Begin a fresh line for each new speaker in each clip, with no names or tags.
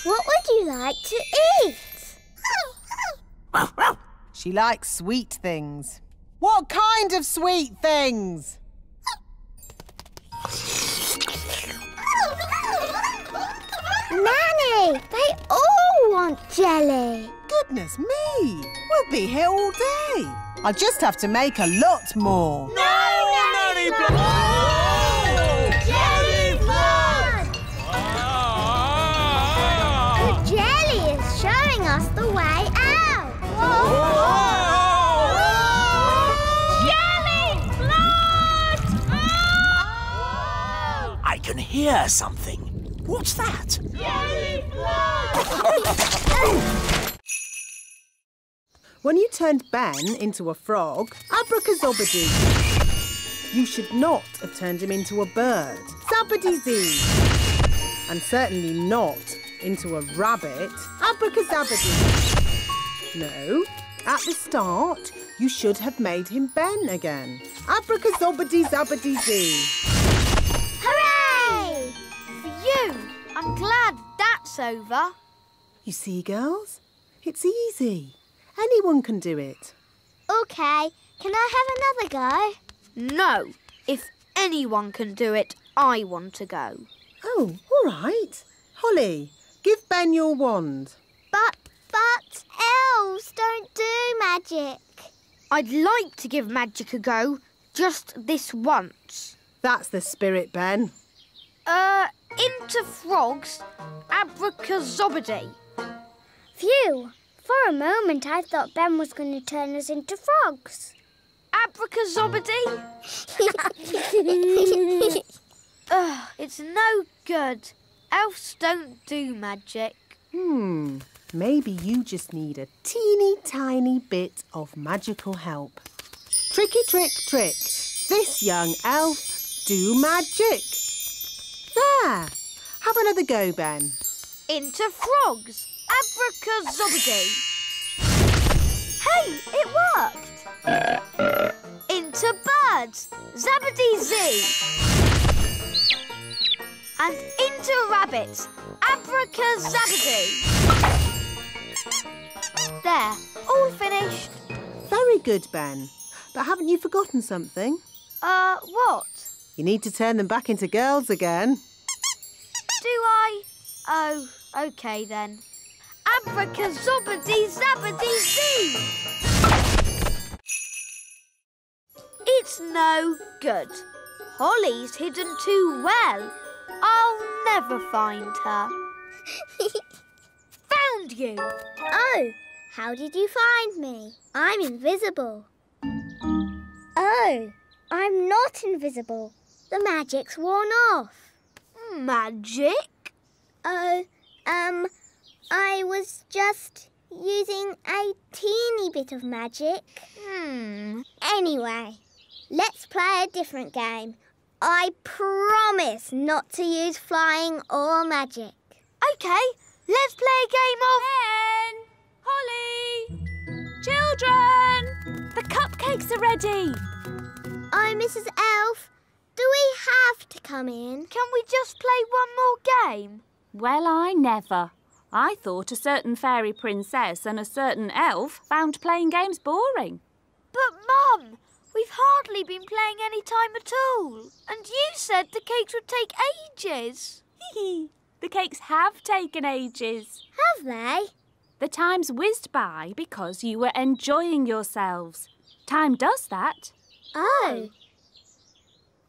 What would you like to eat?
She likes sweet things. What kind of sweet things?
Nanny, they all want jelly.
Goodness me! We'll be here all day. I'll just have to make a lot more.
No, Nanny Blood!
Jelly Blood! The jelly is showing us the way out.
Jelly Blood! I can hear something. What's that?
Jelly Blood!
When you turned Ben into a frog, abracazobadoo. You should not have turned him into a bird, zabbady-zee. And certainly not into a rabbit, abracazabadoo. No, at the start, you should have made him Ben again, abracazobady-zabbady-zee.
Hooray!
Phew! I'm glad that's over.
You see, girls, it's easy. Anyone can do it.
OK, can I have another go?
No. If anyone can do it, I want to go.
Oh, all right. Holly, give Ben your wand.
But elves don't do magic.
I'd like to give magic a go, just this once.
That's the spirit, Ben.
Into frogs, abracazobady.
Phew! For a moment, I thought Ben was going to turn us into frogs.
Abracazobady? It's no good. Elves don't do magic.
Maybe you just need a teeny tiny bit of magical help. Tricky trick trick. This young elf do magic. There. Have another go, Ben.
Into frogs. Abracazobady. Hey, it worked. Into birds. Zabbady-zee. And into rabbits. Abracazabady. There, all finished.
Very good, Ben. But haven't you forgotten something?
What?
You need to turn them back into girls again.
Do I? Oh, OK then. Abracazobady-zabbady-zee! It's no good. Holly's hidden too well. I'll never find her. Found you!
Oh, how did you find me? I'm invisible. Oh, I'm not invisible. The magic's worn off.
Magic?
Oh, I was just using a teeny bit of magic. Anyway, let's play a different game. I promise not to use flying or magic.
OK, let's play a game of...
Ben! Holly! Children! The cupcakes are ready.
Oh, Mrs. Elf, do we have to come in?
Can we just play one more game?
Well, I never. I thought a certain fairy princess and a certain elf found playing games boring.
But, Mum, we've hardly been playing any time at all. And you said the cakes would take ages.
The cakes have taken ages.
Have they?
The time's whizzed by because you were enjoying yourselves. Time does that.
Oh.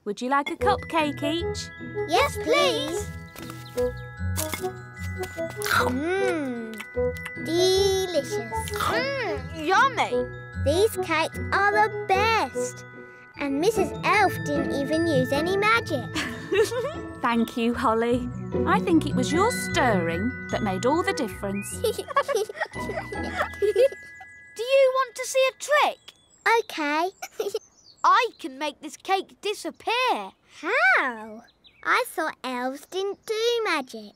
Would you like a cupcake each?
Yes, please. Delicious.
Yummy.
These cakes are the best. And Mrs. Elf didn't even use any magic.
Thank you, Holly. I think it was your stirring that made all the difference.
Do you want to see a trick?
OK.
I can make this cake disappear.
How? I thought elves didn't do magic.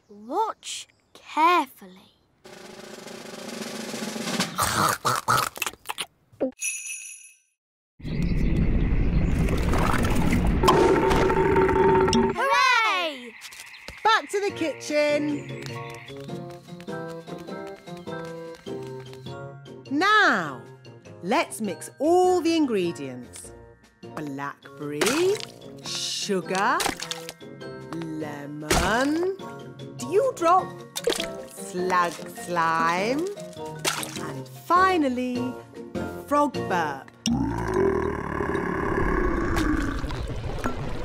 Watch carefully.
Hooray!
Back Back to the kitchen. Now, let's mix all the ingredients. Blackberry, sugar, lemon, dewdrop, slug slime, and finally, the frog burp.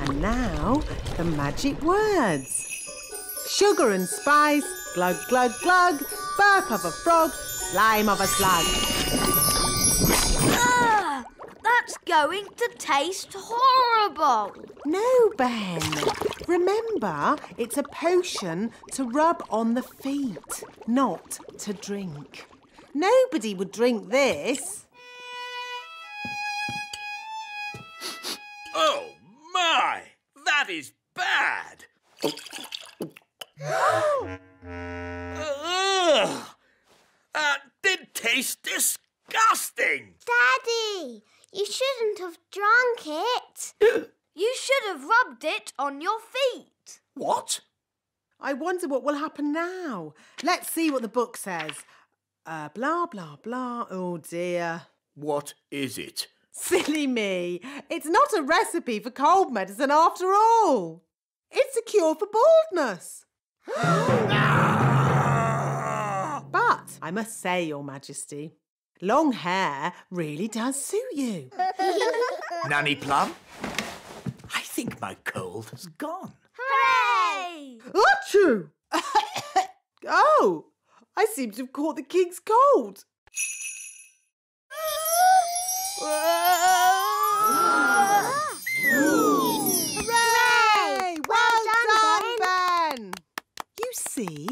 And now, the magic words. Sugar and spice, glug, glug, glug, burp of a frog, slime of a slug.
That's going to taste horrible.
No, Ben. Remember, it's a potion to rub on the feet, not to drink. Nobody would drink this.
Oh, my! That is bad! Ugh. That did taste disgusting!
Daddy, you shouldn't have drunk it.
You should have rubbed it on your feet.
What?
I wonder what will happen now. Let's see what the book says. Blah, blah, blah. Oh, dear.
What is it?
Silly me. It's not a recipe for cold medicine after all. It's a cure for baldness. But I must say, Your Majesty, long hair really does suit you.
Nanny Plum? I think my cold has gone.
Hooray!
Achoo! Oh, I seem to have caught the king's cold. Hooray! Well done, Ben! You see?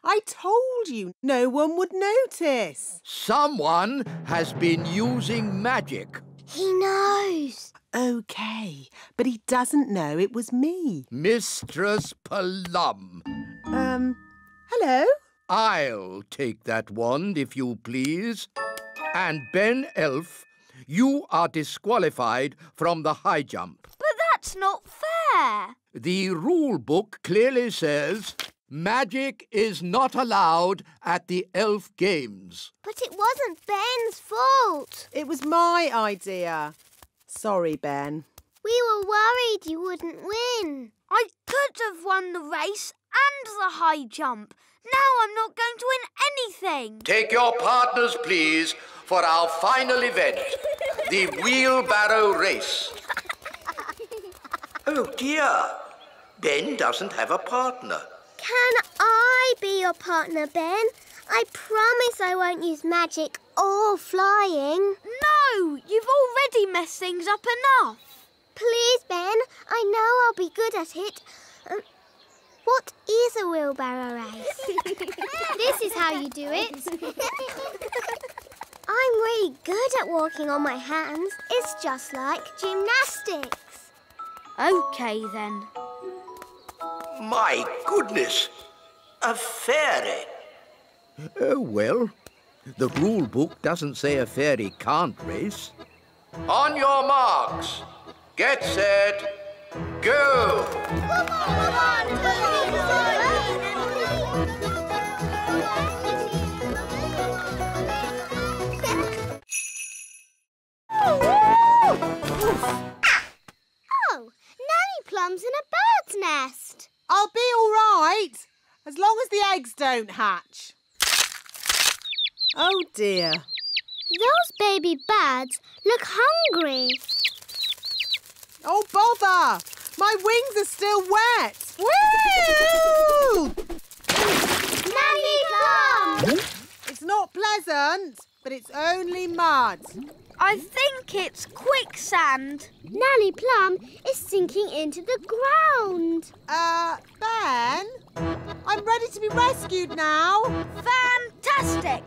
I told you no one would notice.
Someone has been using magic.
He knows.
OK, but he doesn't know it was me.
Mistress Plum.
Hello?
I'll take that wand, if you please. And Ben Elf, you are disqualified from the high jump.
But that's not fair.
The rule book clearly says magic is not allowed at the elf games.
But it wasn't Ben's fault.
It was my idea. Sorry, Ben.
We were worried you wouldn't win.
I could have won the race and the high jump. Now I'm not going to win anything.
Take your partners, please, for our final event, the wheelbarrow race.
Oh, dear. Ben doesn't have a partner.
Can I be your partner, Ben? I promise I won't use magic or flying.
No, you've already messed things up enough.
Please, Ben. I know I'll be good at it. What is a wheelbarrow race? This is how you do it. I'm really good at walking on my hands. It's just like gymnastics.
OK, then.
My goodness. A fairy.
Oh, well, the rule book doesn't say a fairy can't race. On your marks, get set, go!
Come on, Oh, Nanny Plum's in a bird's nest.
I'll be all right, as long as the eggs don't hatch. Oh, dear.
Those baby birds look hungry.
Oh, bother! My wings are still wet. Woo!
Nanny Plum!
It's not pleasant, but it's only mud.
I think it's quicksand.
Nanny Plum is sinking into the ground.
Ben? I'm ready to be rescued now.
Fantastic!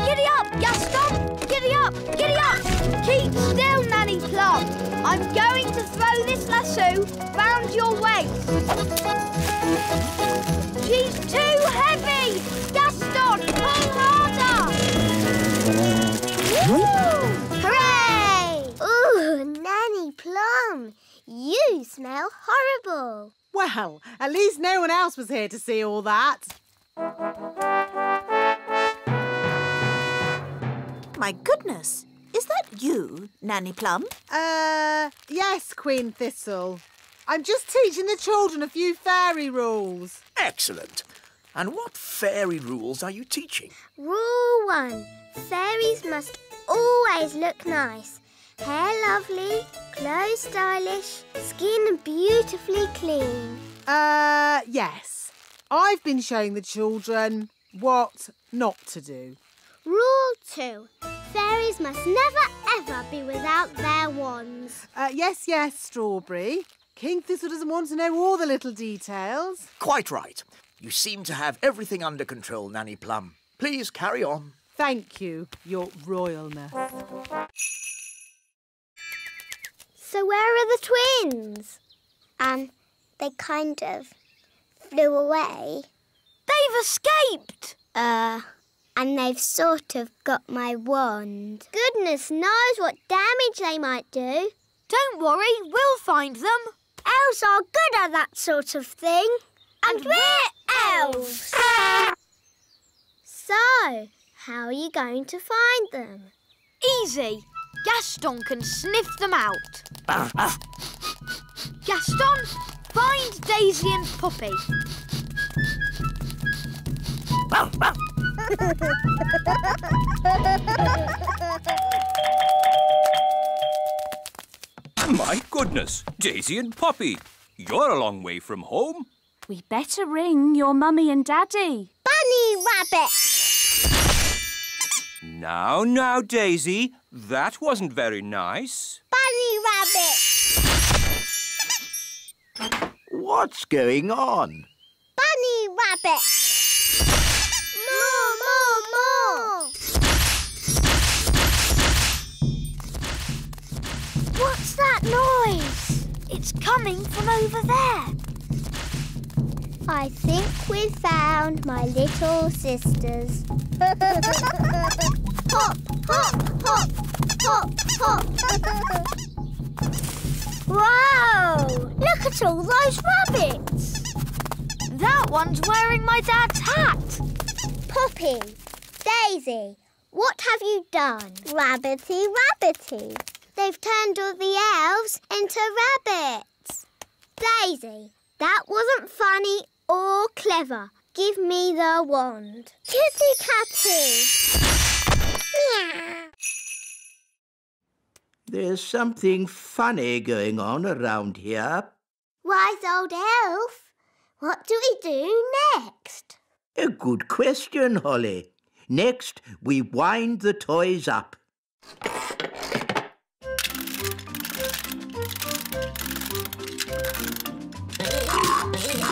Giddy up, Gaston! Giddy up, giddy up! Keep still, Nanny Plum. I'm going to throw this lasso round your waist. She's too heavy! Gaston, pull harder!
Woo! Hooray! Ooh, Nanny Plum, you smell horrible.
Well, at least no one else was here to see all that.
My goodness, is that you, Nanny Plum?
Yes, Queen Thistle. I'm just teaching the children a few fairy rules.
Excellent. And what fairy rules are you teaching?
Rule 1. Fairies must always look nice. Hair lovely, clothes stylish, skin beautifully clean.
Yes. I've been showing the children what not to do.
Rule 2. Fairies must never ever be without their wands.
Yes, Strawberry. King Thistle doesn't want to know all the little details.
Quite right. You seem to have everything under control, Nanny Plum. Please carry on.
Thank you, Your Royalness.
So where are the twins? They kind of flew away.
They've escaped!
And they've sort of got my wand. Goodness knows what damage they might do.
Don't worry, we'll find them.
Elves are good at that sort of thing. And we're elves. So, how are you going to find them?
Easy. Gaston can sniff them out. Gaston, find Daisy and Poppy.
My goodness, Daisy and Poppy, you're a long way from home.
We better ring your mummy and daddy.
Bunny Rabbit!
Now, Daisy, that wasn't very nice.
Bunny Rabbit!
What's going on?
Bunny Rabbit! More! What's that noise?
It's coming from over there.
I think we've found my little sisters. Hop, hop, hop, hop, hop. Wow! Look at all those rabbits.
That one's wearing my dad's hat.
Poppy, Daisy, what have you done? Rabbity, rabbity. They've turned all the elves into rabbits. Daisy, that wasn't funny or clever. Give me the wand. Kitty Catty. Meow.
There's something funny going on around here.
Wise old elf, what do we do next?
A good question, Holly. Next, we wind the toys up.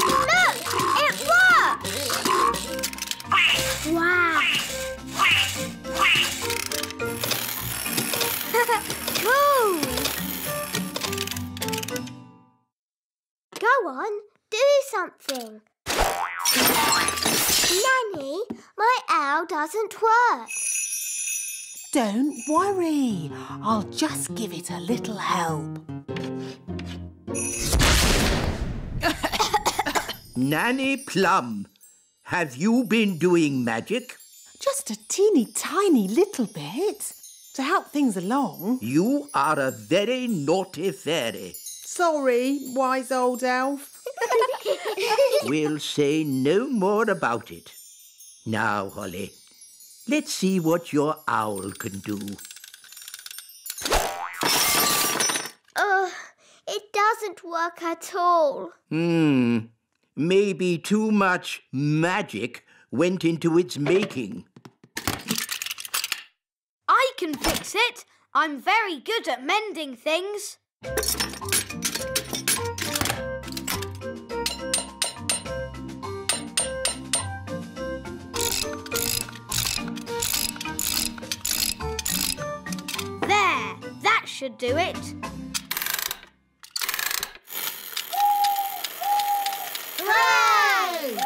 Look! It worked! Wow!
Cool!
Go on, do something. Nanny, my owl doesn't work.
Don't worry. I'll just give it a little help.
Nanny Plum, have you been doing magic?
Just a teeny tiny little bit to help things along.
You are a very naughty fairy.
Sorry, wise old elf.
We'll say no more about it. Now, Holly, let's see what your owl can do.
It doesn't work at all.
Maybe too much magic went into its making.
I can fix it. I'm very good at mending things. There, that should do it.
Hooray!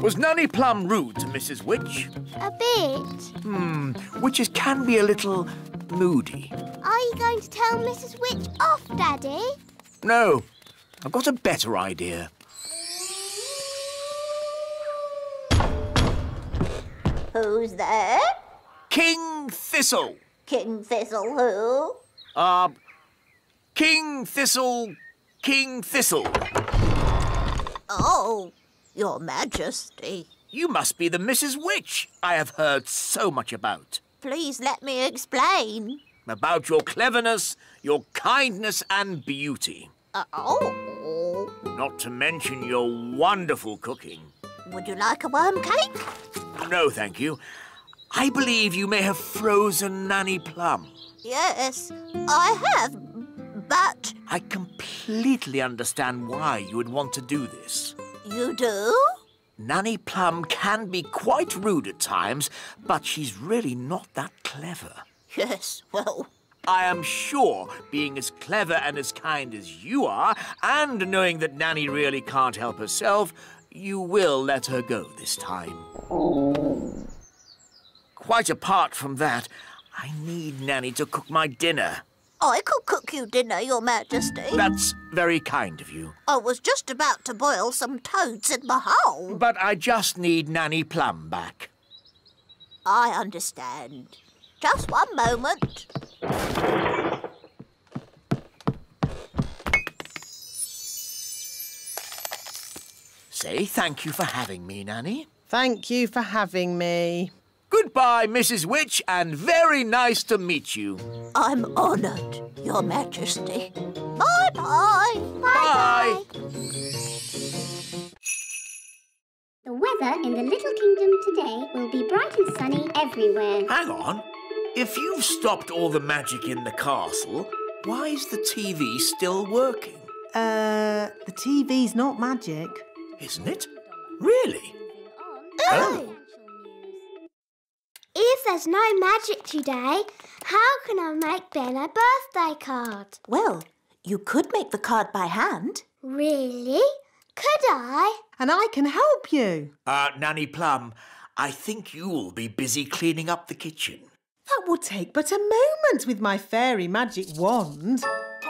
Was Nanny Plum rude to Mrs. Witch?
A bit.
Witches can be a little moody.
Are you going to tell Mrs. Witch off, Daddy?
No, I've got a better idea.
Who's there?
King Thistle.
King Thistle who?
King Thistle.
Oh, Your Majesty.
You must be the Mrs. Witch I have heard so much about.
Please let me explain.
About your cleverness, your kindness and beauty.
Oh.
Not to mention your wonderful cooking.
Would you like a worm cake?
No, thank you. I believe you may have frozen Nanny Plum.
Yes, I have, but...
I completely understand why you would want to do this.
You do?
Nanny Plum can be quite rude at times, but she's really not that clever.
Yes, well...
I am sure, being as clever and as kind as you are, and knowing that Nanny really can't help herself, you will let her go this time. Quite apart from that, I need Nanny to cook my dinner.
I could cook you dinner, Your Majesty.
That's very kind of you.
I was just about to boil some toads in my hole.
But I just need Nanny Plum back.
I understand. Just one moment.
Say thank you for having me, Nanny.
Thank you for having me.
Goodbye, Mrs. Witch, and very nice to meet you.
I'm honoured, Your Majesty. Bye-bye.
Bye.
The weather in the Little Kingdom today will be bright and sunny everywhere.
Hang on. If you've stopped all the magic in the castle, why is the TV still working?
The TV's not magic.
Isn't it? Really?
Oh! If there's no magic today, how can I make Ben a birthday card?
Well, you could make the card by hand.
Really? Could I?
And I can help you.
Nanny Plum, I think you'll be busy cleaning up the kitchen.
That will take but a moment with my fairy magic wand.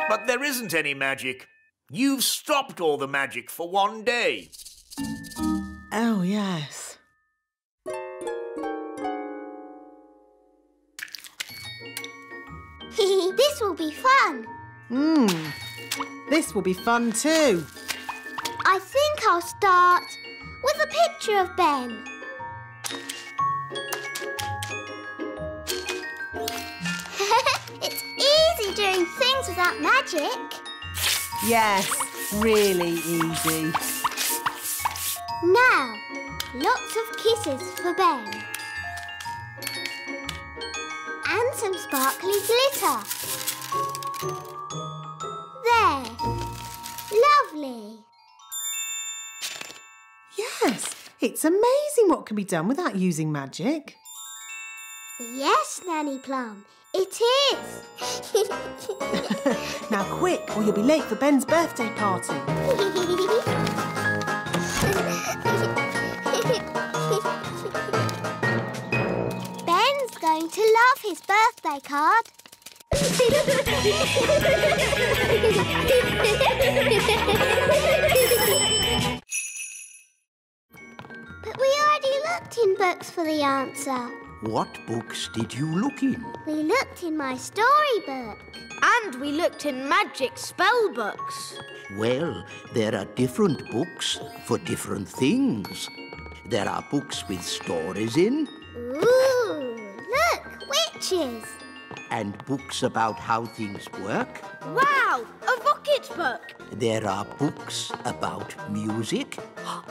But there isn't any magic. You've stopped all the magic for one day.
Oh, yes.
This will be fun.
This will be fun too.
I think I'll start with a picture of Ben. It's easy doing things without magic.
Yes, really easy.
Now, lots of kisses for Ben. And some sparkly glitter. There. Lovely.
Yes, it's amazing what can be done without using magic.
Yes, Nanny Plum, it is.
Now quick, or you'll be late for Ben's birthday party.
Ben's going to love his birthday card. But we already looked in books for the answer.
What books did you look in?
We looked in my storybook.
And we looked in magic spell books.
Well, there are different books for different things. There are books with stories in.
Ooh, look, witches.
And books about how things work.
Wow, a rocket book.
There are books about music.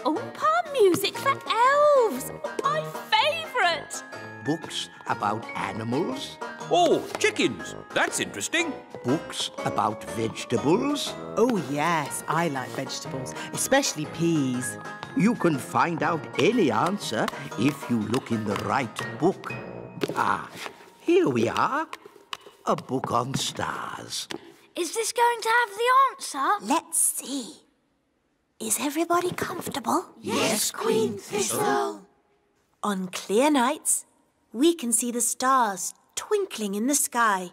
Oompa music for elves! My favourite!
Books about animals.
Oh, chickens. That's interesting.
Books about vegetables.
Oh, yes, I like vegetables, especially peas.
You can find out any answer if you look in the right book. Ah, here we are. A book on stars.
Is this going to have the answer?
Let's see. Is everybody comfortable?
Yes, Queen Thistle.
On clear nights, we can see the stars twinkling in the sky.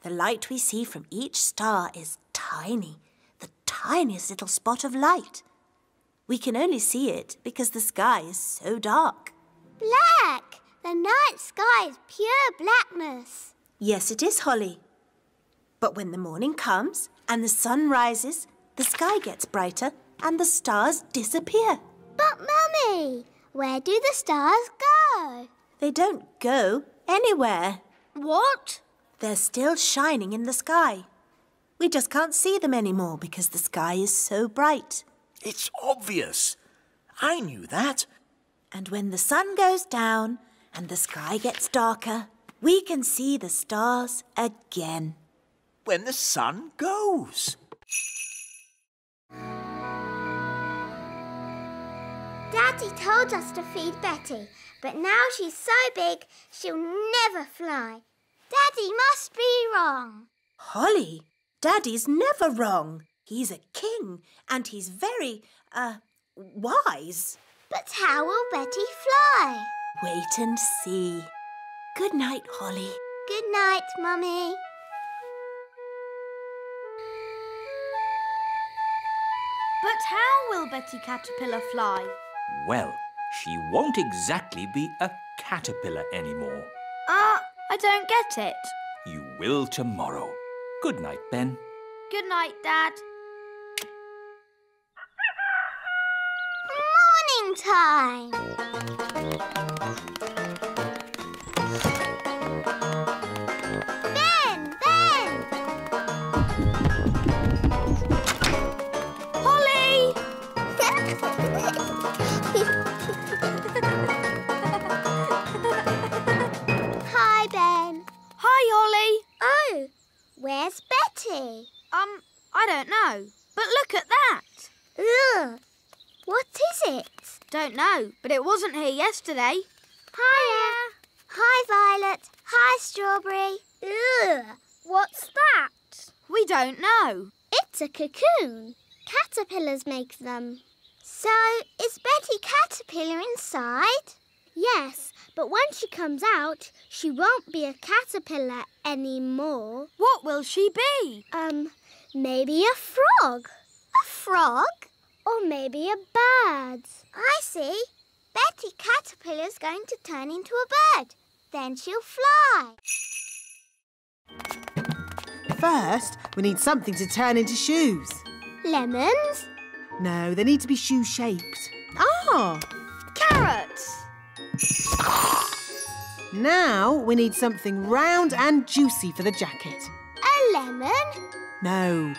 The light we see from each star is tiny, the tiniest little spot of light. We can only see it because the sky is so dark.
Black! The night sky is pure blackness.
Yes, it is, Holly. But when the morning comes and the sun rises, the sky gets brighter and the stars disappear.
But, Mummy, where do the stars go?
They don't go anywhere.
What?
They're still shining in the sky. We just can't see them anymore because the sky is so bright.
It's obvious. I knew that.
And when the sun goes down and the sky gets darker, we can see the stars again.
When the sun goes.
Daddy told us to feed Betty, but now she's so big she'll never fly. Daddy must be wrong.
Holly, Daddy's never wrong. He's a king and he's very, wise.
But how will Betty fly?
Wait and see. Good night, Holly.
Good night, Mummy.
But how will Betty Caterpillar fly?
Well, she won't exactly be a caterpillar anymore.
I don't get it.
You will tomorrow. Good night, Ben.
Good night, Dad.
Morning time. Ben!
Holly!
Hi, Ben.
Hi, Holly.
Oh, where's Betty?
I don't know. But look at that.
Ugh. What is it?
Don't know, but it wasn't here yesterday.
Hiya. Hi, Violet. Hi, Strawberry. Ugh. What's that?
We don't know.
It's a cocoon. Caterpillars make them. So, is Betty Caterpillar inside? Yes, but when she comes out, she won't be a caterpillar anymore.
What will she be?
Maybe a frog. A frog? Or maybe a bird. I see. Betty Caterpillar's going to turn into a bird. Then she'll fly.
First, we need something to turn into shoes.
Lemons?
No, they need to be shoe-shaped. Ah!
Carrots.
Now we need something round and juicy for the jacket.
A lemon?
No,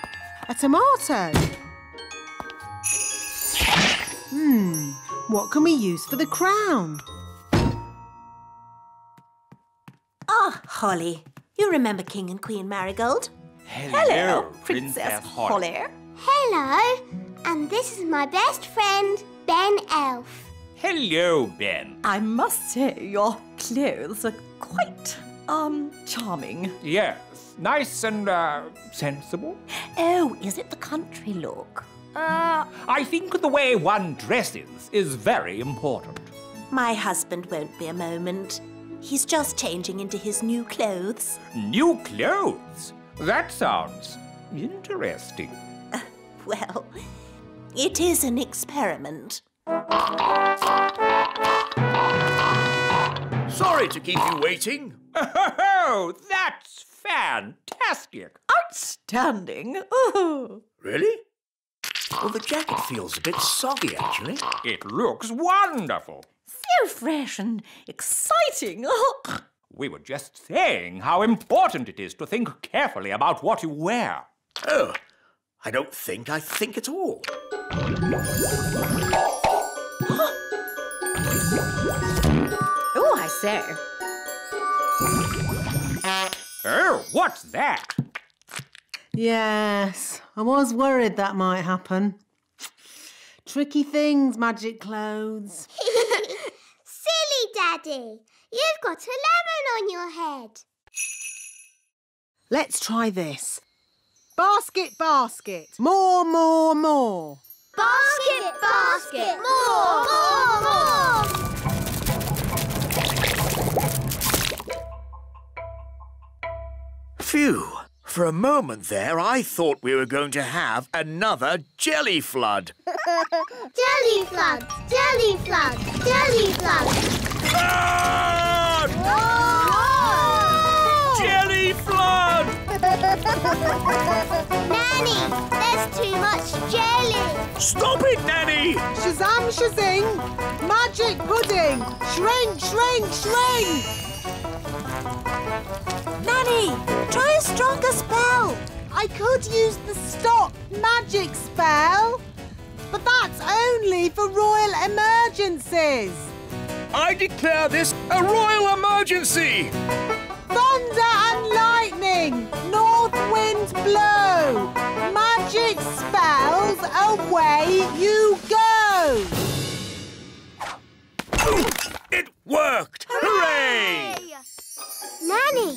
a tomato. What can we use for the crown?
Ah, Holly. You remember King and Queen Marigold?
Hello, Princess Holly.
Hello. And this is my best friend, Ben Elf.
Hello, Ben.
I must say your clothes are quite, charming.
Yes, nice and, sensible.
Oh, is it the country look?
I think the way one dresses is very important.
My husband won't be a moment. He's just changing into his new clothes.
New clothes? That sounds interesting.
Well, it is an experiment.
Sorry to keep you waiting.
Oh, that's fantastic.
Outstanding. Ooh.
Really? Well, the jacket feels a bit soggy, actually.
It looks wonderful.
So fresh and exciting.
We were just saying how important it is to think carefully about what you wear.
Oh, I don't think I think at all.
Oh, I say.
Oh, what's that?
Yes, I was worried that might happen. Tricky things, magic clothes.
Silly Daddy. You've got a lemon on your head.
Let's try this. Basket, basket. More, more, more.
Basket, basket. More, more, more.
Phew. For a moment there, I thought we were going to have another jelly flood.
Jelly flood! Jelly flood! Jelly flood!
Flood!
Whoa!
Jelly flood!
Nanny, there's too much jelly.
Stop it, Nanny!
Shazam, shazing! Magic pudding! Shrink, shrink, shrink!
Nanny, try a stronger spell.
I could use the stop magic spell, but that's only for royal emergencies.
I declare this a royal emergency!
Thunder and lightning, north wind blow, magic spells, away you go!
It worked! Hooray!
Nanny,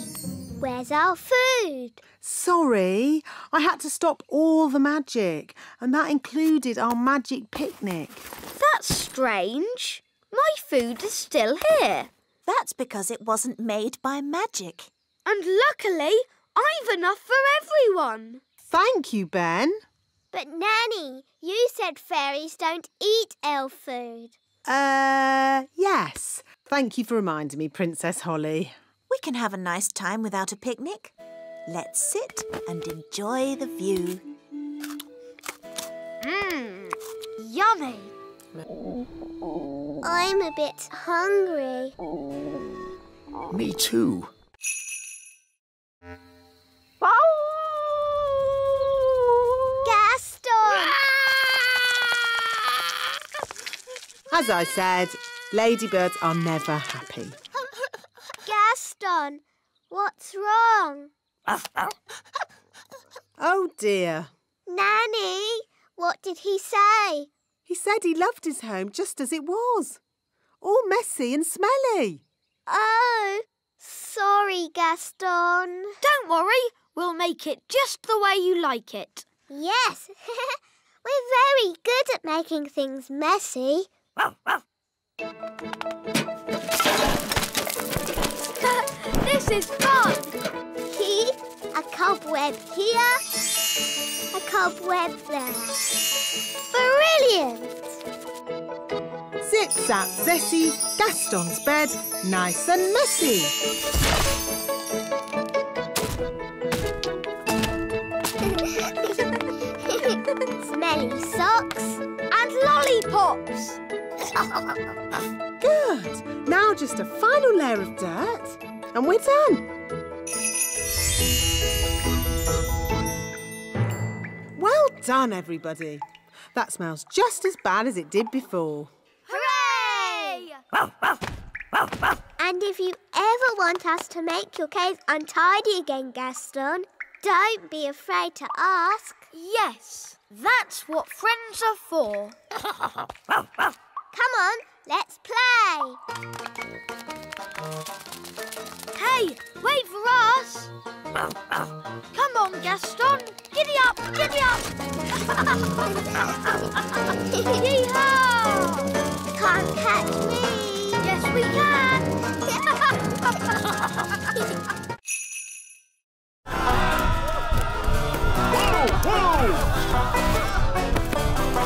where's our food?
Sorry, I had to stop all the magic, and that included our magic picnic.
That's strange. My food is still here.
That's because it wasn't made by magic.
And luckily, I've enough for everyone.
Thank you, Ben.
But Nanny, you said fairies don't eat elf food.
Yes. Thank you for reminding me, Princess Holly.
We can have a nice time without a picnic. Let's sit and enjoy the view.
Yummy.
I'm a bit hungry.
Me too.
Gaston!
As I said, ladybirds are never happy.
Gaston, what's wrong?
Oh dear.
Nanny, what did he say?
He said he loved his home just as it was. All messy and smelly.
Oh, sorry, Gaston.
Don't worry, we'll make it just the way you like it.
Yes, we're very good at making things messy.
This is fun.
A cobweb here, a cobweb there. Brilliant!
Zip, zap, zessie, Gaston's bed, nice and messy.
Smelly socks
And lollipops.
Good. Now just a final layer of dirt and we're done. Well done, everybody. That smells just as bad as it did before.
Hooray!
And if you ever want us to make your cave untidy again, Gaston, don't be afraid to ask.
Yes, that's what friends are for.
Come on, let's play.
Hey, wait for us. Come on, Gaston. Giddy up, giddy up. Yee-haw!
Can't catch me.
Yes, we can.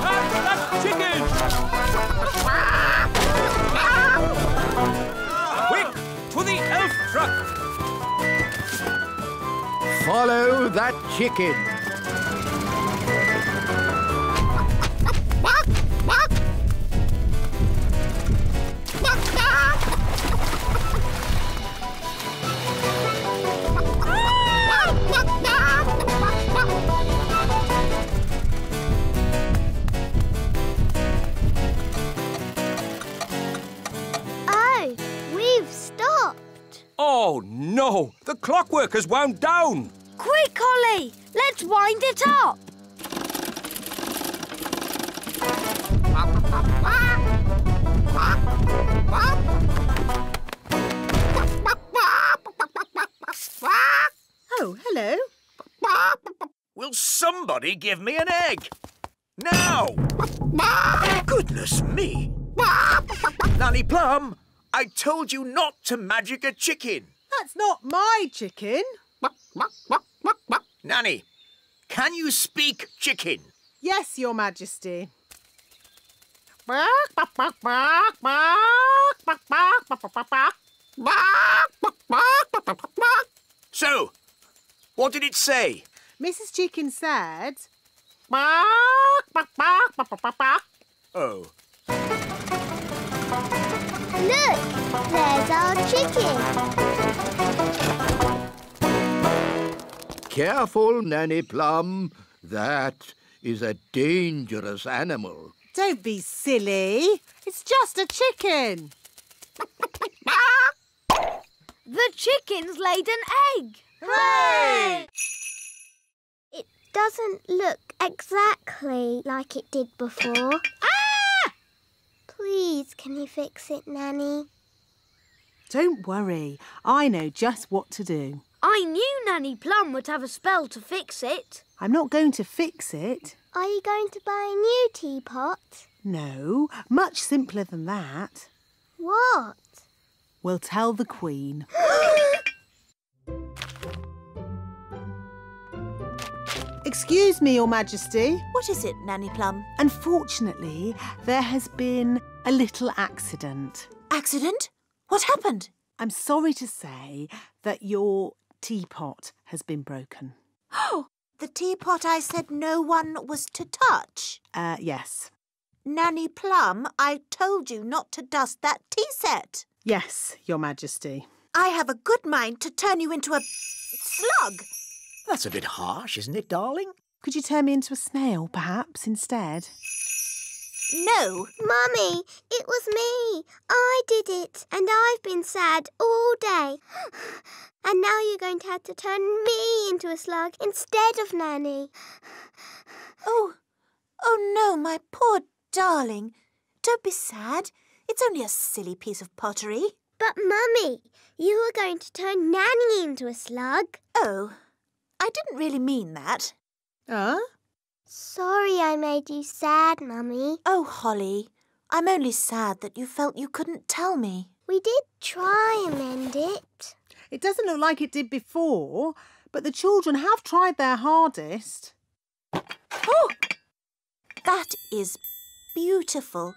Catch that chicken! Quick, to the elf truck!
Follow that chicken.
Oh, we've stopped.
Oh, no! The clockwork has wound down!
Quick, Holly, let's wind it up.
Oh, hello.
Will somebody give me an egg? Now! Goodness me! Nanny Plum, I told you not to magic a chicken.
That's not my chicken.
Nanny, can you speak chicken?
Yes, Your Majesty.
So, what did it say?
Mrs. Chicken said...
Oh.
Look, there's our chicken.
Careful, Nanny Plum. That is a dangerous animal.
Don't be silly. It's just a chicken.
The chicken's laid an egg.
Hooray! It doesn't look exactly like it did before. Ah! Please, can you fix it, Nanny?
Don't worry. I know just what to do.
I knew Nanny Plum would have a spell to fix it.
I'm not going to fix it.
Are you going to buy a new teapot?
No, much simpler than that.
What?
We'll tell the Queen. Excuse me, Your Majesty.
What is it, Nanny Plum?
Unfortunately, there has been a little accident.
Accident? What happened?
I'm sorry to say that your teapot has been broken.
Oh, the teapot I said no one was to touch.
Yes.
Nanny Plum, I told you not to dust that tea set.
Yes, Your Majesty.
I have a good mind to turn you into a slug.
That's a bit harsh, isn't it, darling?
Could you turn me into a snail, perhaps, instead?
No.
Mummy, it was me. I did it, and I've been sad all day. And now you're going to have to turn me into a slug instead of Nanny.
Oh no, my poor darling. Don't be sad. It's only a silly piece of pottery.
But, Mummy, you were going to turn Nanny into a slug.
Oh, I didn't really mean that.
Sorry I made you sad, Mummy.
Oh, Holly, I'm only sad that you felt you couldn't tell me.
We did try and mend it.
It doesn't look like it did before, but the children have tried their hardest.
Oh, that is beautiful.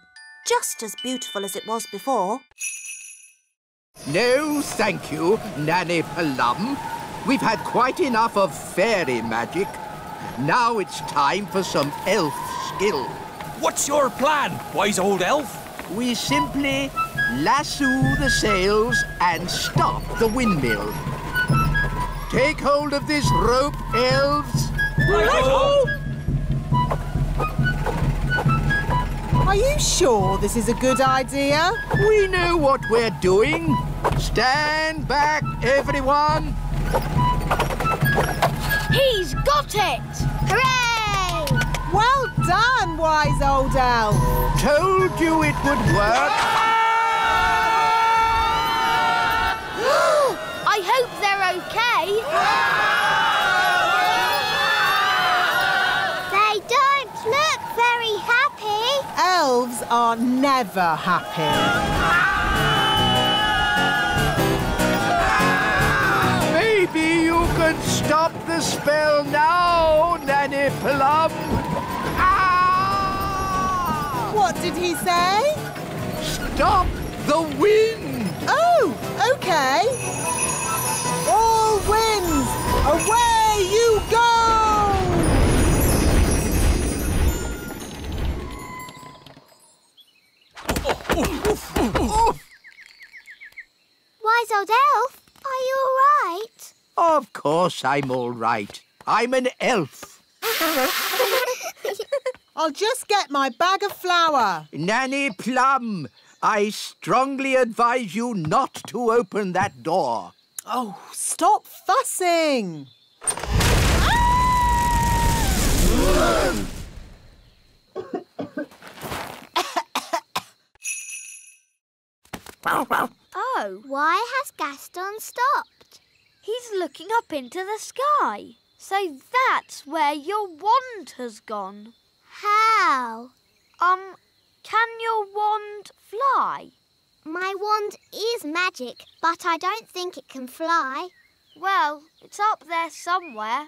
Just as beautiful as it was before.
No, thank you, Nanny Plum. We've had quite enough of fairy magic. Now it's time for some elf skill.
What's your plan, wise old elf?
We simply lasso the sails and stop the windmill. Take hold of this rope, elves.
Are you sure this is a good idea?
We know what we're doing. Stand back, everyone.
He's got it!
Hooray!
Well done, wise old elf.
Told you it would work.
I hope they're okay.
They don't look very happy.
Elves are never happy.
Maybe you could stop the spell now, Nanny Plum.
What did he say?
Stop the wind.
Oh, OK. All winds, away you go!
Wise old elf, are you all right?
Of course I'm all right. I'm an elf.
I'll just get my bag of flour.
Nanny Plum, I strongly advise you not to open that door.
Oh, stop fussing.
Oh,
Why has Gaston stopped?
he's looking up into the sky. So that's where your wand has gone.
How?
Can your wand fly?
My wand is magic, but I don't think it can fly.
Well, it's up there somewhere.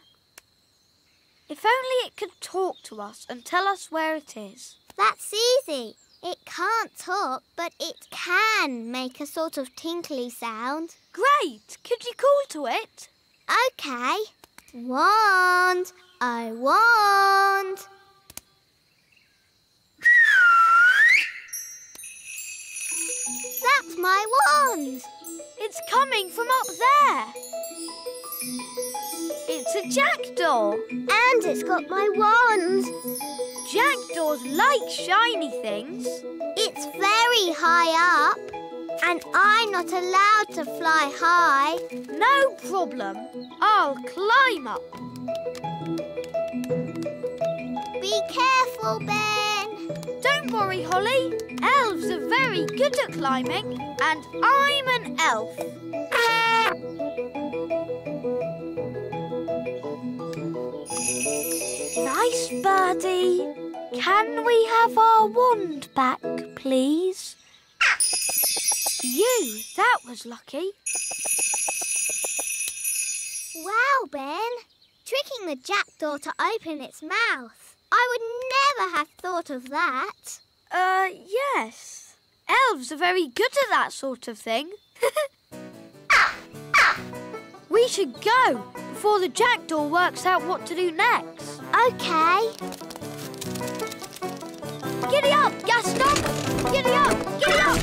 If only it could talk to us and tell us where it is.
That's easy. It can't talk, but it can make a sort of tinkly sound.
Great! Could you call to it?
OK. Wand, I want. That's my wand.
It's coming from up there. It's a jackdaw.
And it's got my wand.
Jackdaws like shiny things.
It's very high up. And I'm not allowed to fly high.
No problem. I'll climb up.
Be careful, Ben.
Don't worry, Holly. Elves are very good at climbing, and I'm an elf. Nice birdie. Can we have our wand back, please? That was lucky.
Wow, Ben. Tricking the jackdaw to open its mouth. I would never have thought of that.
Yes. Elves are very good at that sort of thing. We should go before the jackdaw works out what to do next.
OK.
Giddy up, Gaston! Giddy up! Giddy up!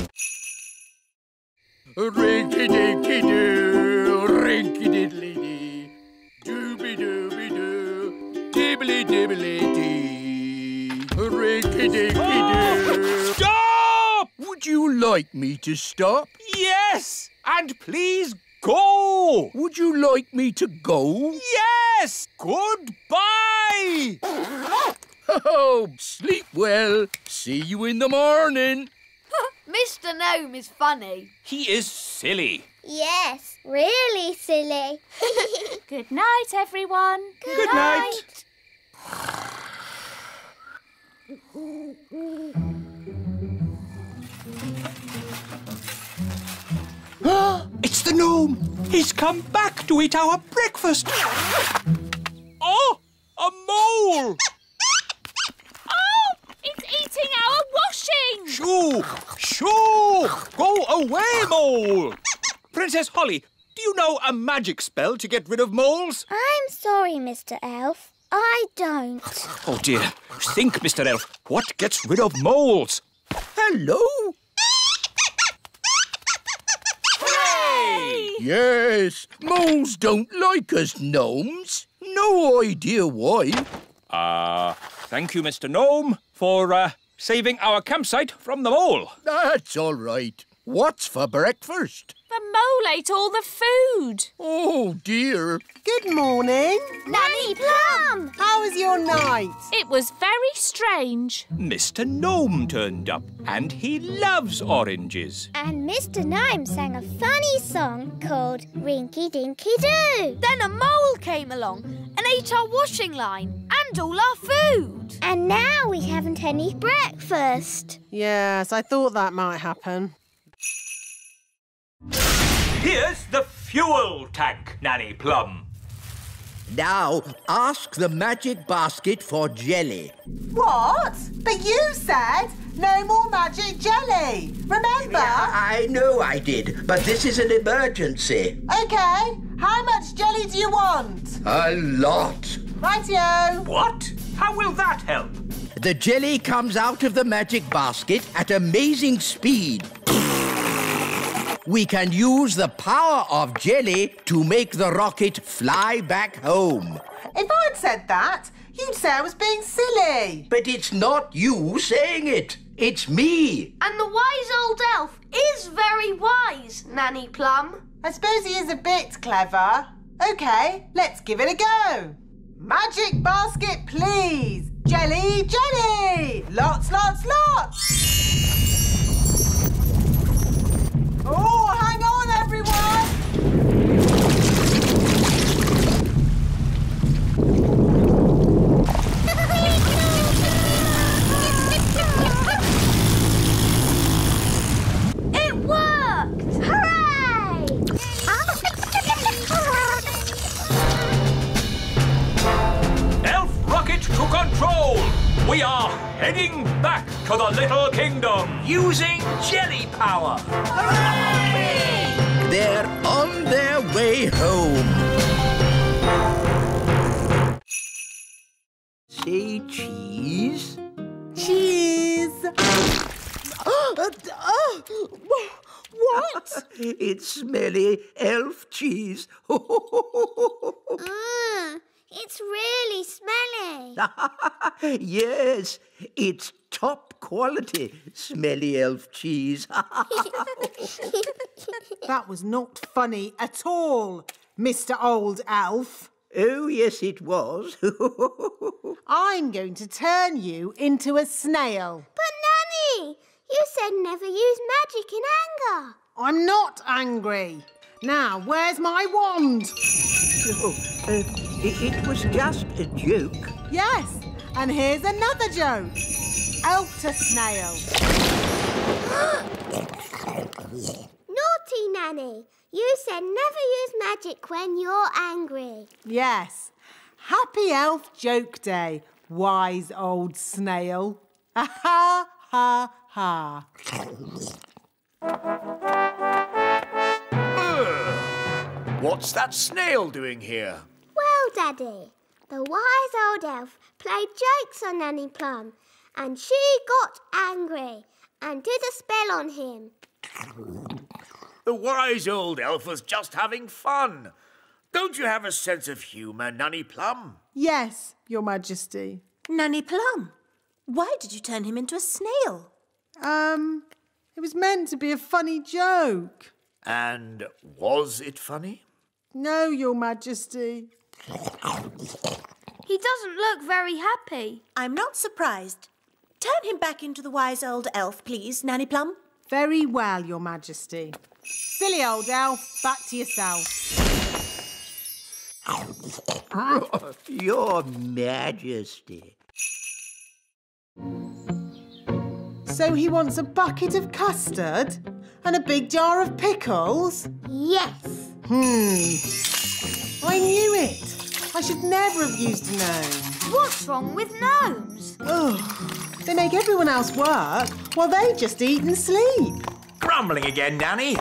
Rinky-dinky-doo, rinky-diddly-dee, dooby-dooby-doo, dibbly-dibbly-dee, rinky-dinky-doo.
Stop!
Would you like me to stop?
Yes! And please go!
Would you like me to go?
Yes! Goodbye!
Oh, sleep well. See you in the morning.
Mr. Gnome is funny.
He is silly.
Yes, really silly.
Good night, everyone.
Good night. It's the gnome. He's come back to eat our breakfast. Oh, a mole.
It's eating our washing!
Shoo! Shoo! Go away, mole! Princess Holly, do you know a magic spell to get rid of moles?
I'm sorry, Mr. Elf. I don't.
Oh, dear. Think, Mr. Elf. What gets rid of moles?
Hello?
Hooray!
Yes, moles don't like us gnomes. No idea why.
Thank you, Mr. Gnome, for saving our campsite from the mole.
That's all right. What's for breakfast?
The mole ate all the food.
Oh, dear.
Good morning.
Nanny Plum!
How was your night?
It was very strange.
Mr. Gnome turned up, and he loves oranges.
And Mr. Gnome sang a funny song called Rinky Dinky Doo.
Then a mole came along and ate our washing line and all our food.
And now we haven't any breakfast.
Yes, I thought that might happen.
Here's the fuel tank, Nanny Plum.
Now, ask the magic basket for jelly.
What? But you said no more magic jelly. Remember?
I know I did, but this is an emergency.
OK. How much jelly do you want?
A lot.
Rightio.
What? How will that help?
The jelly comes out of the magic basket at amazing speed. We can use the power of jelly to make the rocket fly back home.
If I'd said that, you'd say I was being silly.
But it's not you saying it. It's me.
And the wise old elf is very wise, Nanny Plum.
I suppose he is a bit clever. OK, let's give it a go. Magic basket, please. Jelly, jelly. Lots, lots, lots. Oh, hang on, everyone!
It worked! Hooray!
We are heading back to the Little Kingdom.
Using jelly power. Hooray!
They're on their way home. Say cheese.
Cheese! What?
It's smelly elf cheese.
It's really smelly.
Yes, it's top quality smelly elf cheese.
That was not funny at all, Mr. Old Elf.
Oh, yes, it was.
I'm going to turn you into a snail.
But, Nanny, you said never use magic in anger.
I'm not angry. Now, where's my wand?
It was just a joke.
Yes, and here's another joke. Elf to snail.
Naughty, Nanny. You said never use magic when you're angry.
Yes. Happy Elf Joke Day, wise old snail. Ha ha ha.
What's that snail doing here?
Well, Daddy, the wise old elf played jokes on Nanny Plum, and she got angry and did a spell on him.
The wise old elf was just having fun. Don't you have a sense of humour, Nanny Plum?
Yes, Your Majesty.
Nanny Plum, why did you turn him into a snail?
It was meant to be a funny joke.
And was it funny?
No, Your Majesty.
He doesn't look very happy.
I'm not surprised. Turn him back into the wise old elf, please, Nanny Plum.
Very well, Your Majesty. Silly old elf, back to yourself.
Your Majesty.
So he wants a bucket of custard and a big jar of pickles?
Yes.
I knew it. I should never have used a gnome.
What's wrong with gnomes?
Ugh. They make everyone else work while they just eat and sleep.
Grumbling again, Nanny.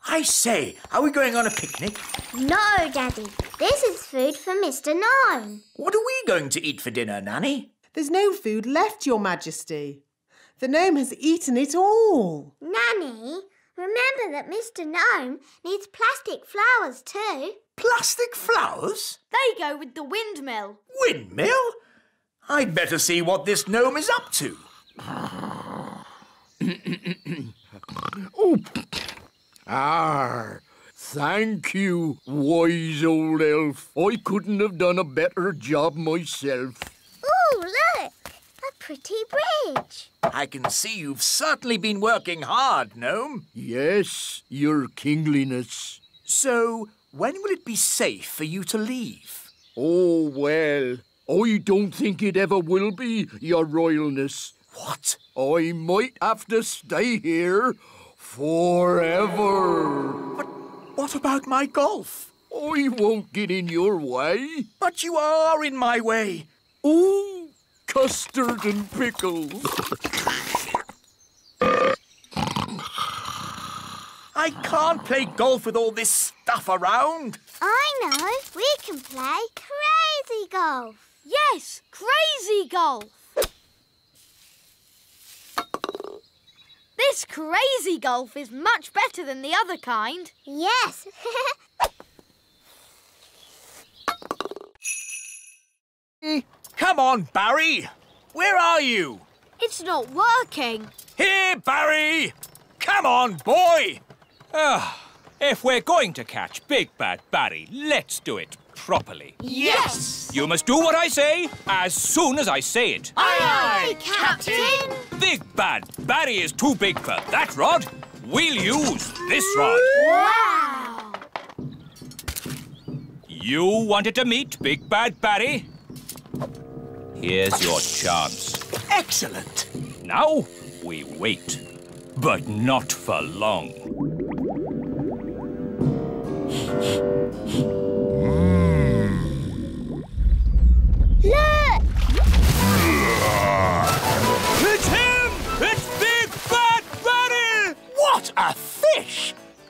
I say, are we going on a picnic?
No, Daddy. This is food for Mr. Gnome.
What are we going to eat for dinner, Nanny?
There's no food left, Your Majesty. The gnome has eaten it all.
Nanny, remember that Mr. Gnome needs plastic flowers too.
Plastic flowers?
They go with the windmill.
Windmill? I'd better see what this gnome is up to.
Thank you, wise old elf. I couldn't have done a better job myself.
Ooh, look! A pretty bridge.
I can see you've certainly been working hard, gnome.
Yes, your kingliness.
So, when will it be safe for you to leave?
Oh, well, I don't think it ever will be, your royalness.
What?
I might have to stay here forever.
But what about my golf?
I won't get in your way.
But you are in my way.
Ooh, custard and pickles.
I can't play golf with all this stuff around.
I know. We can play crazy golf.
Yes, crazy golf. This crazy golf is much better than the other kind.
Yes.
Come on, Barry. Where are you?
It's not working.
Here, Barry. Come on, boy.
If we're going to catch Big Bad Barry, let's do it properly.
Yes!
You must do what I say as soon as I say it.
Aye, aye, Captain!
Big Bad Barry is too big for that rod. We'll use this rod.
Wow!
You wanted to meet Big Bad Barry? Here's your chance.
Excellent.
Now we wait, but not for long.
Look!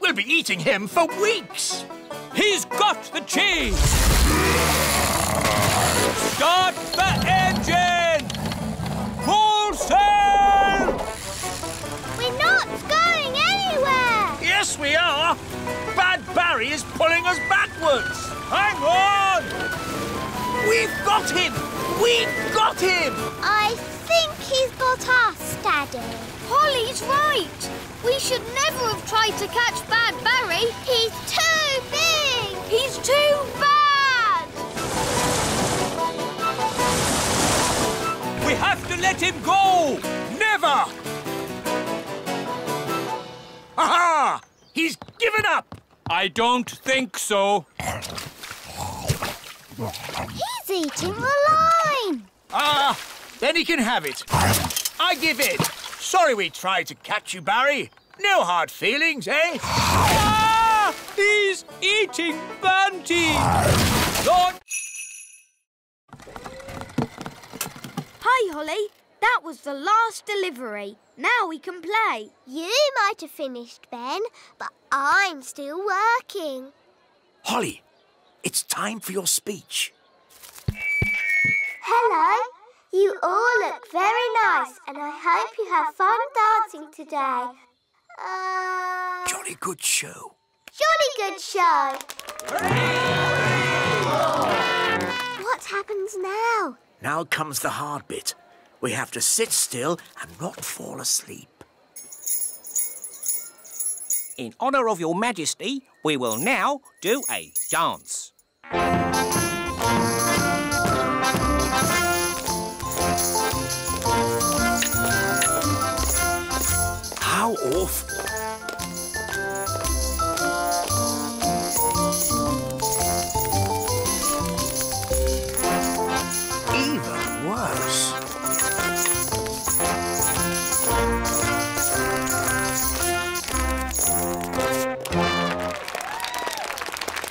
We'll be eating him for weeks.
He's got the cheese! Start the engine! Full sail!
We're not going anywhere!
Yes, we are. Bad Barry is pulling us backwards.
Hang on!
We've got him! We've got him!
I think he's got us, Daddy.
Holly's right. We should never have tried to catch Bad Barry.
He's too big.
He's too bad.
We have to let him go!
Never! Aha! He's given up!
I don't think so.
He's eating the line.
Ah, then he can have it. I give in. Sorry we tried to catch you, Barry. No hard feelings, eh?
Ah! He's eating Banty! Lord!
Hi, Holly. That was the last delivery. Now we can play.
You might have finished, Ben, but I'm still working.
Holly, it's time for your speech.
Hello. You all look very nice, and I hope you have fun dancing today.
Jolly good show.
Jolly good show. What happens now?
Now comes the hard bit. We have to sit still and not fall asleep.
In honour of your Majesty, we will now do a dance.
How awful. Even worse.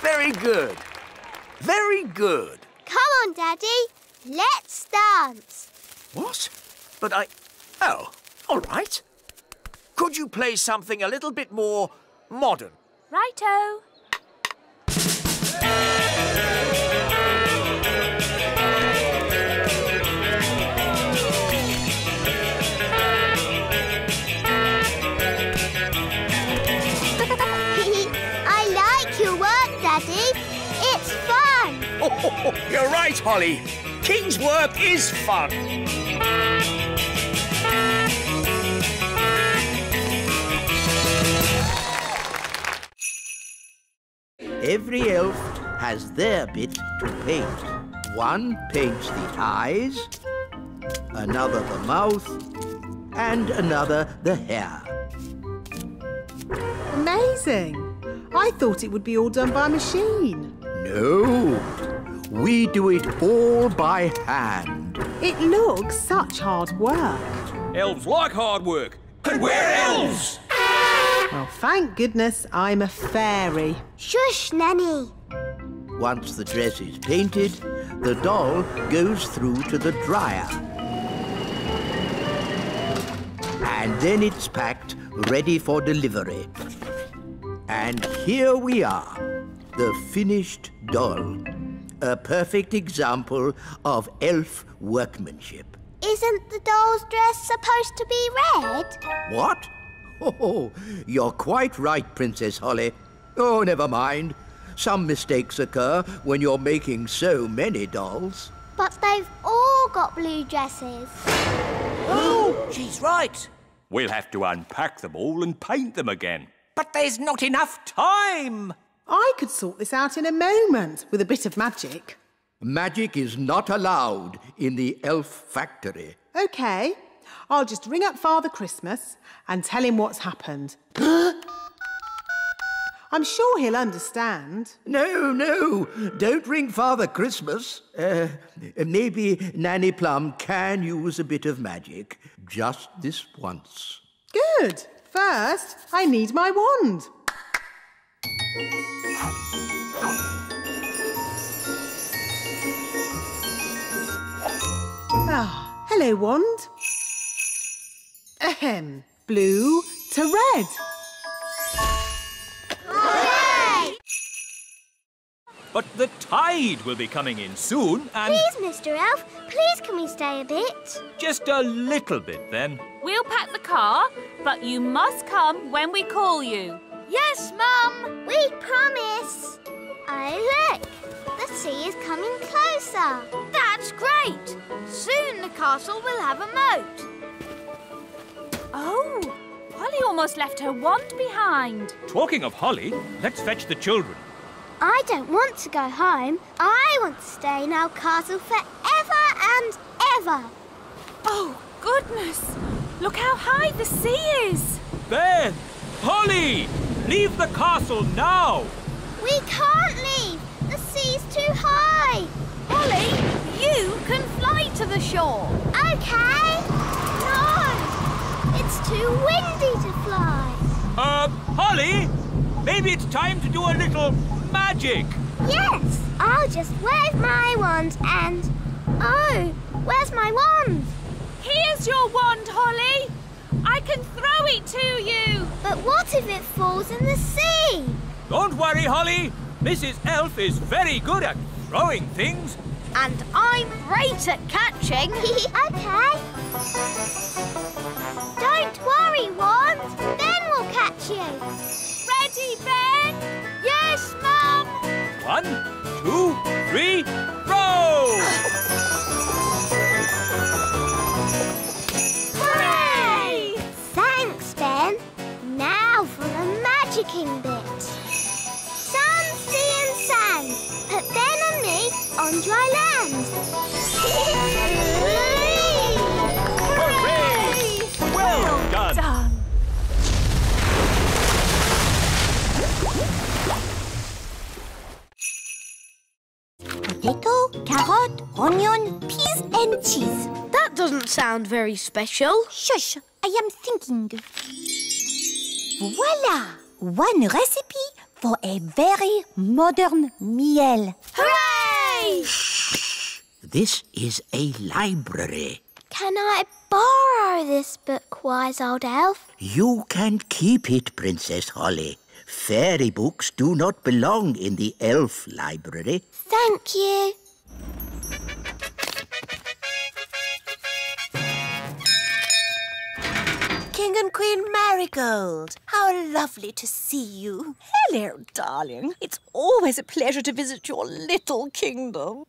Very good. Very good.
Come on, Daddy. Let's dance.
What? But Oh, all right. Could you play something a little bit more modern?
Righto.
I like your work, Daddy. It's fun.
Oh, you're right, Holly. King's work is fun.
Every elf has their bit to paint. One paints the eyes, another the mouth, and another the hair.
Amazing. I thought it would be all done by machine.
No, we do it all by hand.
It looks such hard work.
Elves like hard work. And we're elves!
Well, thank goodness I'm a fairy.
Shush, Nanny.
Once the dress is painted, the doll goes through to the dryer. And then it's packed, ready for delivery. And here we are, the finished doll. A perfect example of elf workmanship.
Isn't the doll's dress supposed to be red?
What? Oh, you're quite right, Princess Holly. Oh, never mind. Some mistakes occur when you're making so many dolls.
But they've all got blue dresses.
Oh, she's right.
We'll have to unpack them all and paint them again.
But there's not enough time.
I could sort this out in a moment with a bit of magic.
Magic is not allowed in the elf factory.
OK, I'll just ring up Father Christmas and tell him what's happened. I'm sure he'll understand.
No, don't ring Father Christmas. Maybe Nanny Plum can use a bit of magic. Just this once.
Good. First, I need my wand. Ah, hello, wand. Ahem. Blue to red.
but the tide will be coming in soon and...
Please, Mr. Elf, please can we stay a bit?
Just a little bit, then.
We'll pack the car, but you must come when we call you.
Yes, Mum.
We promise. Oh, look. The sea is coming closer.
That's great. Soon the castle will have a moat.
Oh, Holly almost left her wand behind.
Talking of Holly, let's fetch the children.
I don't want to go home. I want to stay in our castle forever and ever.
Oh, goodness. Look how high the sea is.
Ben! Holly! Leave the castle now!
We can't leave. The sea's too high.
Holly, you can fly to the shore.
OK. No, it's too windy to fly.
Holly? Maybe it's time to do a little magic.
Yes, I'll just wave my wand and... Oh, where's my wand?
Here's your wand, Holly. I can throw it to you.
But what if it falls in the sea?
Don't worry, Holly. Mrs. Elf is very good at throwing things.
And I'm great at catching.
OK. Don't worry, Wand. Ben will catch you.
Ready, Ben?
Yes, Mum.
1, 2, 3, row!
Hooray! Thanks, Ben. Now for the magicking bit. Sun, sea and sand. Put Ben and me on dry land.
Hooray! Well done.
Potato, carrot, onion, peas and cheese.
That doesn't sound very special.
Shush, I am thinking. Voila! One recipe for a very modern meal.
Hooray!
This is a library.
Can I borrow this book, wise old elf?
You can keep it, Princess Holly. Fairy books do not belong in the elf library.
Thank you.
King and Queen Marigold, how lovely to see you.
Hello, darling. It's always a pleasure to visit your little kingdom.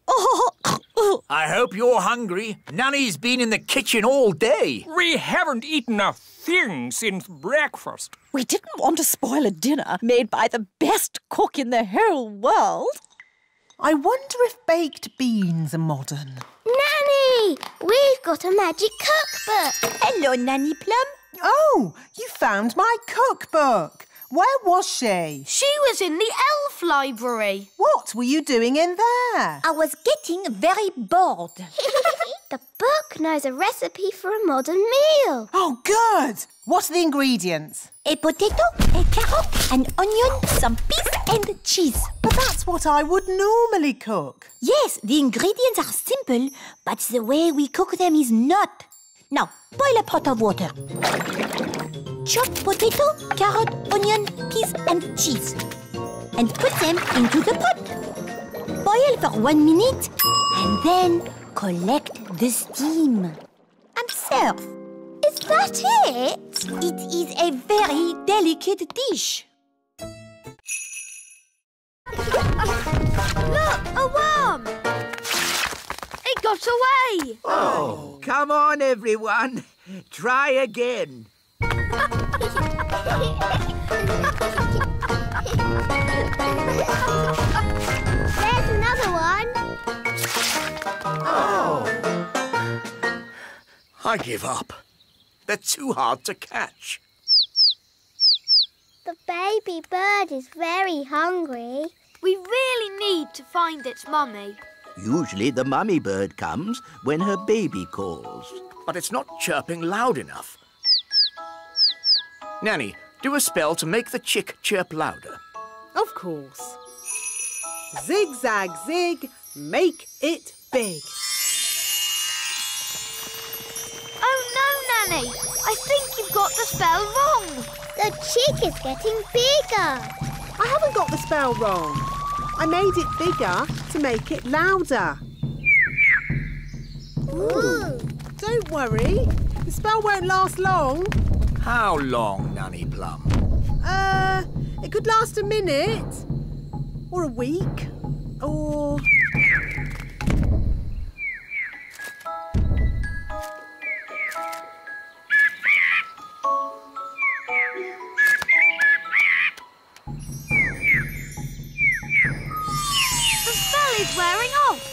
I hope you're hungry. Nanny's been in the kitchen all day.
We haven't eaten a thing since breakfast.
We didn't want to spoil a dinner made by the best cook in the whole world.
I wonder if baked beans are modern.
Nanny, we've got a magic cookbook.
Hello, Nanny Plum.
Oh, you found my cookbook. Where was she?
She was in the elf library.
What were you doing in there?
I was getting very bored.
The book knows a recipe for a modern meal.
Oh, good. What are the ingredients?
A potato, a carrot, an onion, some peas and cheese.
But that's what I would normally cook.
Yes, the ingredients are simple, but the way we cook them is not. Now, boil a pot of water. Chop potato, carrot, onion, peas and cheese. And put them into the pot. Boil for 1 minute and then collect the steam. And serve.
Is that it?
It is a very delicate dish.
Look, a worm. It got away.
Oh, come on, everyone. Try again.
There's another one.
Oh. I give up. They're too hard to catch.
The baby bird is very hungry.
We really need to find its mummy.
Usually the mummy bird comes when her baby calls.
But it's not chirping loud enough. Nanny, do a spell to make the chick chirp louder.
Of course. Zig-zag zig, make it big.
Oh no, Nanny! I think you've got the spell wrong.
The chick is getting bigger.
I haven't got the spell wrong. I made it bigger to make it louder.
Ooh.
Don't worry. The spell won't last long.
How long, Nanny Plum?
It could last a minute. Or a week. Or...
The spell is wearing off.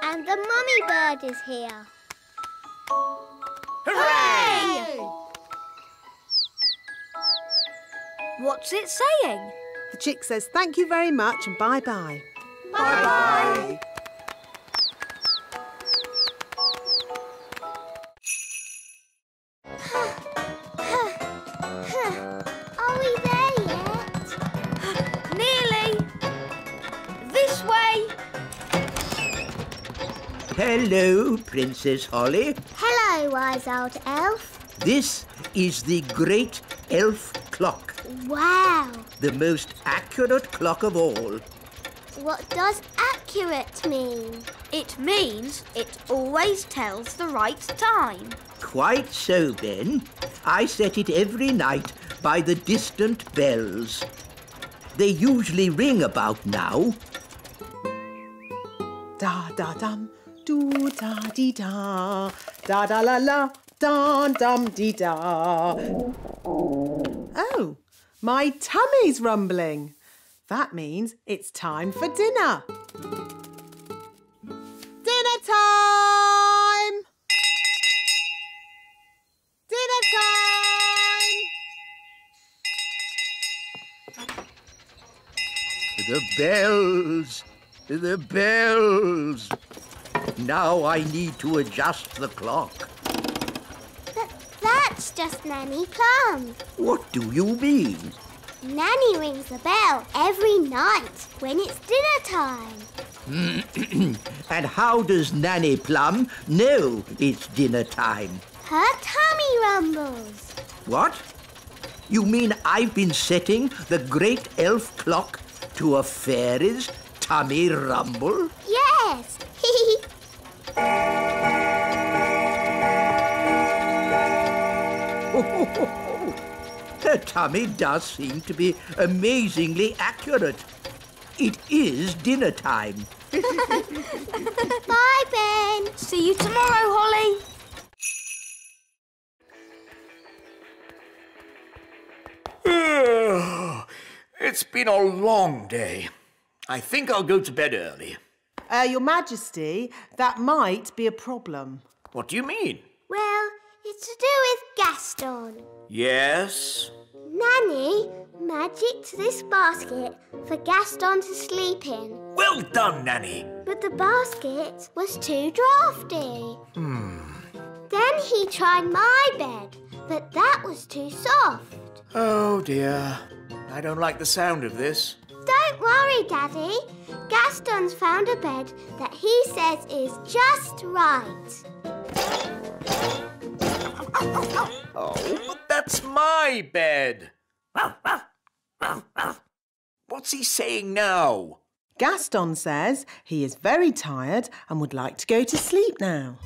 And the mummy bird is here.
Hooray! What's it saying?
The chick says thank you very much and bye-bye.
Bye-bye.
Are we there yet?
Nearly. This way.
Hello, Princess Holly.
Hello, wise old elf.
This is the Great Elf Clock,
Wow.
the most accurate clock of all.
What does accurate mean?
It means it always tells the right time.
Quite so, Ben. I set it every night by the distant bells. They usually ring about now.
Da-da-dum, do-da-dee-da, da-da-la-la, dum-dum-dee-da. Oh, my tummy's rumbling. That means it's time for dinner. Dinner time! Dinner time!
The bells! The bells! Now I need to adjust the clock.
But that's just Nanny Plum.
What do you mean?
Nanny rings the bell every night when it's dinner time.
And how does Nanny Plum know it's dinner time?
Her tummy rumbles.
What? You mean I've been setting the Great Elf Clock to a fairy's tummy rumble?
Yes.
Her tummy does seem to be amazingly accurate. It is dinner time.
Bye, Ben.
See you tomorrow, Holly.
It's been a long day. I think I'll go to bed early.
Your Majesty, that might be a problem.
What do you mean?
Well, it's to do with Gaston.
Yes?
Nanny magicked this basket for Gaston to sleep in.
Well done, Nanny.
But the basket was too drafty. Then he tried my bed, but that was too soft.
Oh, dear. I don't like the sound of this.
Don't worry, Daddy. Gaston's found a bed that he says is just right.
Oh, but that's my bed. What's he saying now?
Gaston says he is very tired and would like to go to sleep now.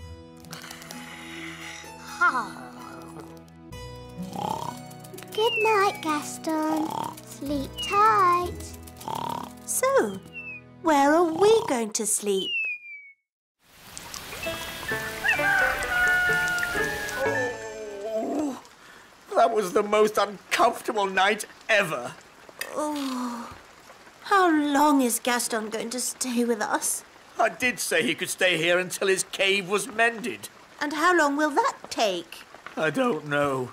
Good night, Gaston. Sleep tight.
So, where are we going to sleep?
Oh, that was the most uncomfortable night ever.
Oh, how long is Gaston going to stay with us?
I did say he could stay here until his cave was mended.
And how long will that take?
I don't know.